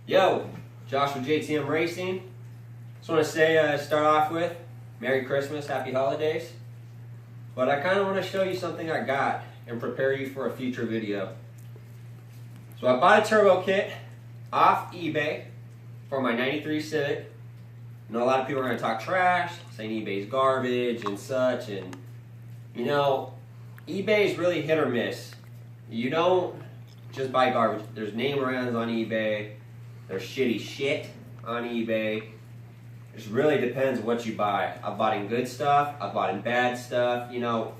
Yo, Josh with JTM Racing. Just want to say, start off with, Merry Christmas, Happy Holidays. But I kind of want to show you something I got and prepare you for a future video. So I bought a turbo kit off eBay for my 93 Civic. I know a lot of people are going to talk trash, saying eBay's garbage and such, and you know, eBay is really hit or miss. You don't just buy garbage. There's name brands on eBay. There's shitty shit on eBay. It just really depends what you buy. I've bought in good stuff. I've bought in bad stuff. You know,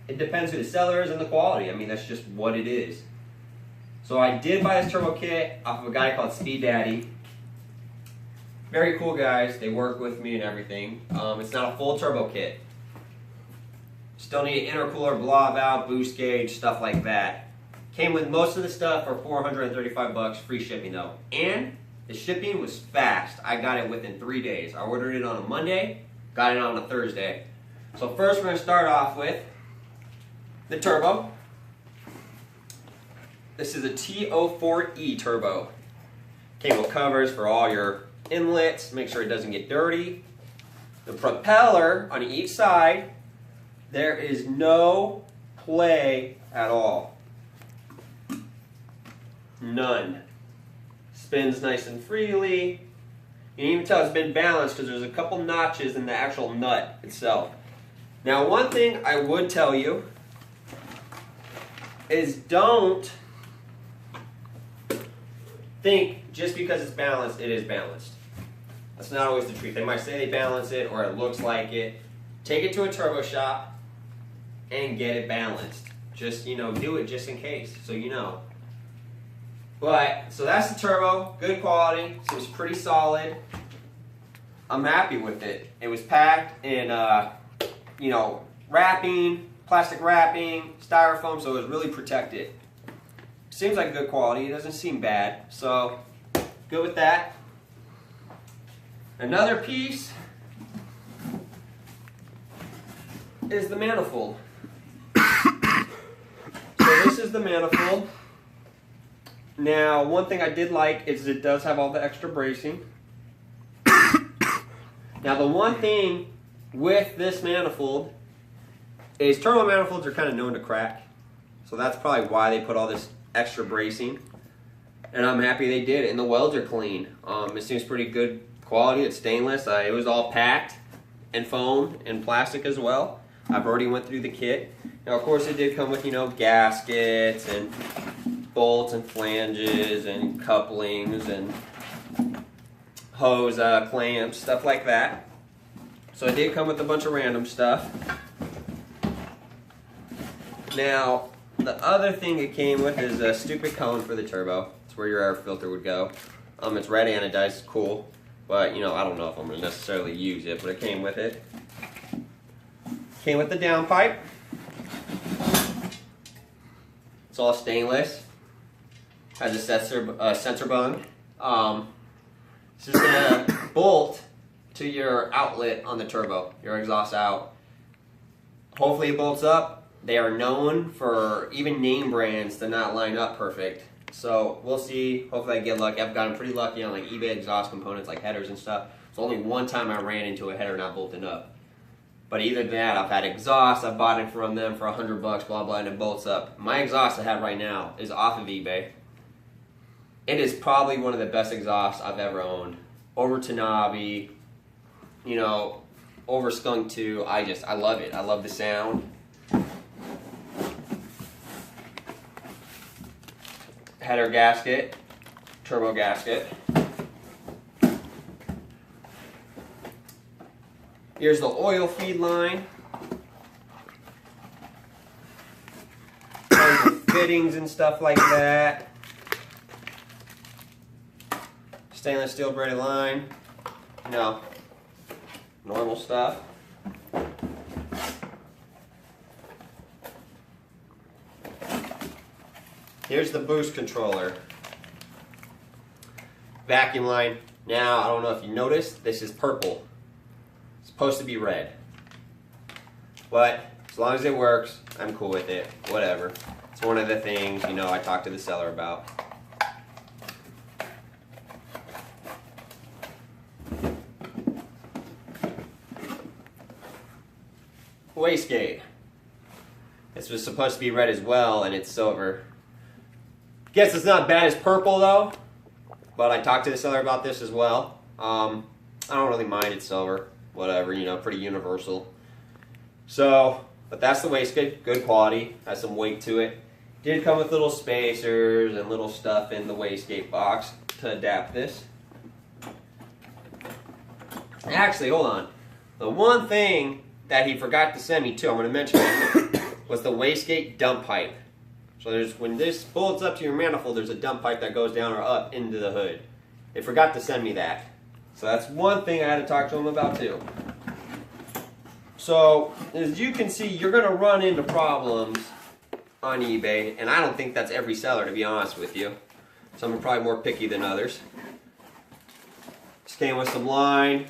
it depends who the seller is and the quality. I mean, that's just what it is. So I did buy this turbo kit off of a guy called Speed Daddy. Very cool guys. They work with me and everything. It's not a full turbo kit. Still need an intercooler, blow valve, boost gauge, stuff like that. Came with most of the stuff for $435, free shipping though. And the shipping was fast. I got it within 3 days. I ordered it on a Monday, got it on a Thursday. So first we're going to start off with the turbo. This is a TO4E turbo. Cable covers for all your inlets, make sure it doesn't get dirty. The propeller on each side, there is no play at all. None. Spins nice and freely. You can even tell it's been balanced because there's a couple notches in the actual nut itself. Now one thing I would tell you is don't think just because it's balanced, it is balanced. That's not always the truth. They might say they balance it or it looks like it. Take it to a turbo shop and get it balanced. Just, you know, do it just in case, so you know. But, so that's the turbo, good quality, seems pretty solid. I'm happy with it. It was packed in, you know, wrapping, plastic wrapping, styrofoam, so it was really protected. Seems like good quality, it doesn't seem bad, so good with that. Another piece is the manifold. So this is the manifold. Now, one thing I did like is it does have all the extra bracing. Now, the one thing with this manifold is turbo manifolds are kind of known to crack. So that's probably why they put all this extra bracing. And I'm happy they did. And the welds are clean. It seems pretty good quality. It's stainless. It was all packed and foam and plastic as well. I've already went through the kit. Now, of course, it did come with, you know, gaskets and bolts and flanges and couplings and hose clamps, stuff like that. So it did come with a bunch of random stuff. Now, the other thing it came with is a stupid cone for the turbo. It's where your air filter would go. It's red anodized, it's cool, but you know, I don't know if I'm going to necessarily use it, but it came with it. Came with the downpipe. It's all stainless. Has a sensor bung. This is going to bolt to your outlet on the turbo, your exhaust out. Hopefully it bolts up. They are known for even name brands to not line up perfect. So we'll see. Hopefully I get lucky. I've gotten pretty lucky on like eBay exhaust components like headers and stuff. It's only one time I ran into a header not bolting up. But either that, I've had exhaust, I've bought it from them for $100, blah, blah, and it bolts up. My exhaust I have right now is off of eBay. It is probably one of the best exhausts I've ever owned. Over Tanabe, you know, over Skunk 2. I love it. I love the sound. Header gasket, turbo gasket. Here's the oil feed line. Tons of fittings and stuff like that. Stainless steel braided line. You know, normal stuff. Here's the boost controller. Vacuum line. Now, I don't know if you noticed, this is purple. It's supposed to be red. But as long as it works, I'm cool with it. Whatever. It's one of the things, you know, I talked to the seller about. wastegate. This was supposed to be red as well, and it's silver. Guess it's not bad as purple though, but I talked to the seller about this as well. I don't really mind it's silver, whatever, you know, pretty universal. So, but that's the wastegate, good quality, has some weight to it. Did come with little spacers and little stuff in the wastegate box to adapt this. Actually, hold on. The one thing that he forgot to send me too, I'm going to mention it, was the wastegate dump pipe. So there's, when this bolts up to your manifold, there's a dump pipe that goes down or up into the hood. They forgot to send me that. So that's one thing I had to talk to him about too. So, as you can see, you're going to run into problems on eBay, and I don't think that's every seller, to be honest with you. Some are probably more picky than others. Just came with some line,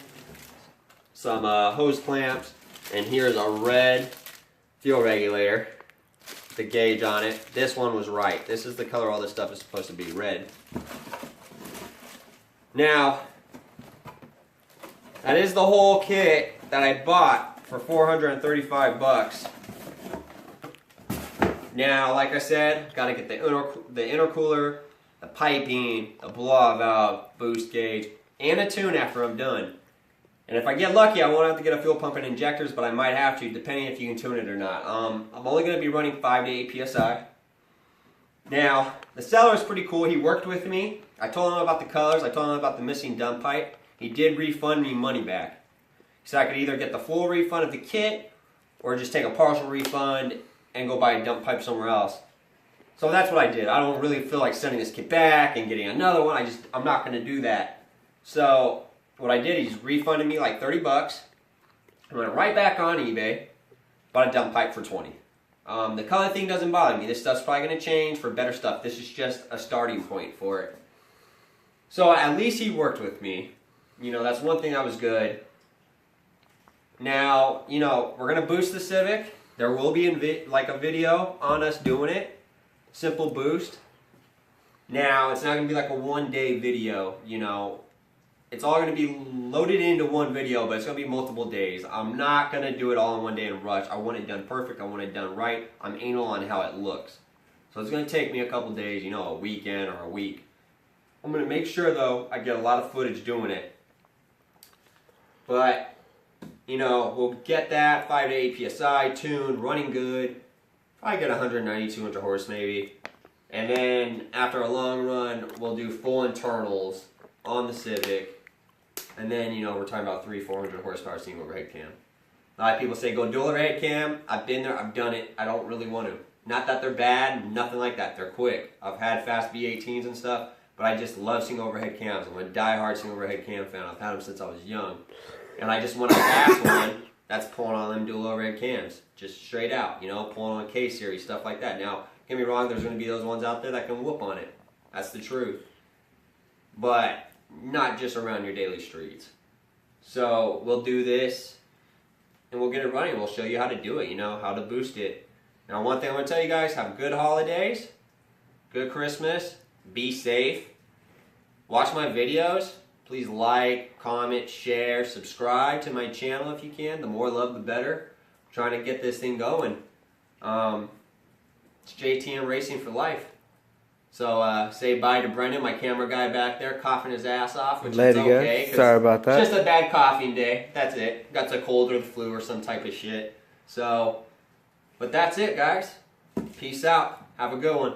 some hose clamps, and here's a red fuel regulator, the gauge on it. This one was right. This is the color all this stuff is supposed to be, red. Now, that is the whole kit that I bought for 435 bucks. Now, like I said, got to get the intercooler, the piping, the blowout valve, boost gauge, and a tune after I'm done. And if I get lucky, I won't have to get a fuel pump and injectors, but I might have to, depending if you can tune it or not. I'm only going to be running 5 to 8 psi. Now, the seller is pretty cool. He worked with me. I told him about the colors. I told him about the missing dump pipe. He did refund me money back. So I could either get the full refund of the kit or just take a partial refund and go buy a dump pipe somewhere else. So that's what I did. I don't really feel like sending this kit back and getting another one. I'm not going to do that. So what I did, he's refunded me like 30 bucks. I went right back on eBay, bought a dump pipe for 20. The color thing doesn't bother me. This stuff's probably going to change for better stuff. This is just a starting point for it. So at least he worked with me. You know, that's one thing that was good. Now, you know, we're going to boost the Civic. There will be a video on us doing it. Simple boost. Now, it's not going to be like a one-day video, you know. It's all going to be loaded into one video, but it's going to be multiple days. I'm not going to do it all in one day and rush. I want it done perfect. I want it done right. I'm anal on how it looks. So it's going to take me a couple days, you know, a weekend or a week. I'm going to make sure, though, I get a lot of footage doing it. But, you know, we'll get that 5 to 8 psi tuned, running good. Probably get 190, 200 horse maybe. And then after a long run, we'll do full internals on the Civic. And then, you know, we're talking about 300-400 horsepower steam overhead cam. A lot of people say go dual overhead cam. I've been there, I've done it. I don't really want to. Not that they're bad, nothing like that. They're quick. I've had fast V18s and stuff, but I just love single overhead cams. I'm a die-hard single overhead cam fan. I've had them since I was young. And I just want a fast one that's pulling on them dual overhead cams. Just straight out, you know, pulling on a K-series, stuff like that. Now, don't get me wrong, there's going to be those ones out there that can whoop on it. That's the truth. But not just around your daily streets. So we'll do this and we'll get it running. We'll show you how to do it, you know, how to boost it. Now, one thing I'm going to tell you guys, have good holidays, good Christmas, be safe, watch my videos. Please like, comment, share, subscribe to my channel if you can. The more love, the better. I'm trying to get this thing going. It's JTM Racing for life. So say bye to Brendan, my camera guy back there, coughing his ass off, which is okay. Sorry about that. It's just a bad coughing day. That's it. Got a cold or the flu or some type of shit. So, but that's it, guys. Peace out. Have a good one.